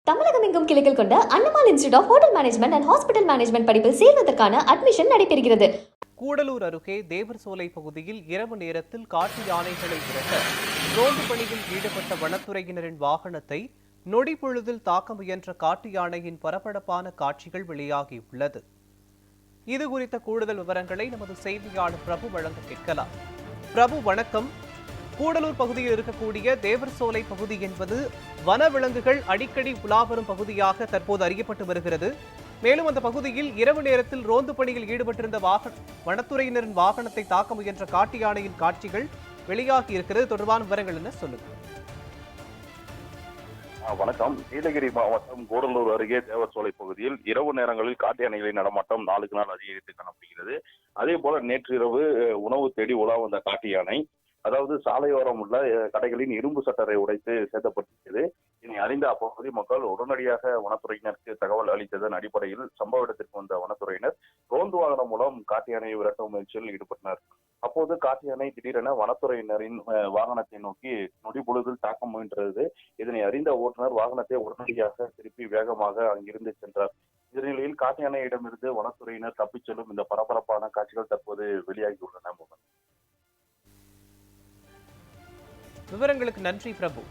தமிழகம் எங்கும் கிளைகள் கொண்ட Annamal institute of hotel management and hospital management படிப்பில் சேர்வதற்கான அட்மிஷன் நடைபெறுகிறது. கூடலூர் அருகே தேவர்சோலை பகுதியில் இரவு நேரத்தில் காட்டு யானைகளை விரட்ட ரோந்து பணியில் ஈடுபட்ட வனத்துறையினரின் வாகனத்தை நொடி பொழுதில் தாக்க முயன்ற காட்டு யானையின் பரபரப்பான காட்சிகள் வெளியாகியுள்ளது. இது குறித்த கூடுதல் விவரங்களை நமது செய்தியாளர் பிரபு வழங்க கேட்கலாம். பிரபு, வணக்கம். கூடலூர் பகுதியில் இருக்கக்கூடிய தேவர்சோலை பகுதி என்பது வனவிலங்குகள் அடிக்கடி உலாவரும் பகுதியாக தற்போது அறியப்பட்டு வருகிறது. மேலும் அந்த பகுதியில் இரவு நேரத்தில் ரோந்து பணியில் ஈடுபட்டிருந்த வனத்துறையினரின் வாகனத்தை தாக்க முயன்ற காட்டு யானையின் காட்சிகள் வெளியாகி இருக்கிறது. தொடர்பான விவரங்கள் என்ன சொல்லுங்க. வணக்கம். நீலகிரி மாவட்டம் கூடலூர் அருகே தேவர்சோலை பகுதியில் இரவு நேரங்களில் காட்டு யானைகளின் நடமாட்டம் நாளுக்கு நாள் அதிகரித்து காணப்படுகிறது. அதே போல நேற்று இரவு உணவு தேடி உலா வந்த காட்டு யானை அதாவது சாலையோரம் உள்ள கடைகளின் இரும்பு சட்டரை உடைத்து சேதப்பட்டிருக்கிறது. இதனை அறிந்த அப்பகுதி மக்கள் உடனடியாக வனத்துறையினருக்கு தகவல் அளித்ததன் அடிப்படையில் சம்பவ இடத்திற்கு வந்த வனத்துறையினர் ரோந்து வாகனம் மூலம் காட்டு யானையை விரட்டும் முயற்சியில் ஈடுபட்டனர். அப்போது காட்டு யானை திடீரென வனத்துறையினரின் வாகனத்தை நோக்கி நொடி பொழுதில் தாக்க முயன்றது. இதனை அறிந்த ஓட்டுநர் வாகனத்தை உடனடியாக திருப்பி வேகமாக அங்கிருந்து சென்றார். இந்த நிலையில் காட்டு யானையிடமிருந்து வனத்துறையினர் தப்பிச் செல்லும் இந்த பரபரப்பான காட்சிகள் தற்போது வெளியாகியுள்ளன. விவரங்களுக்கு நன்றி பிரபு.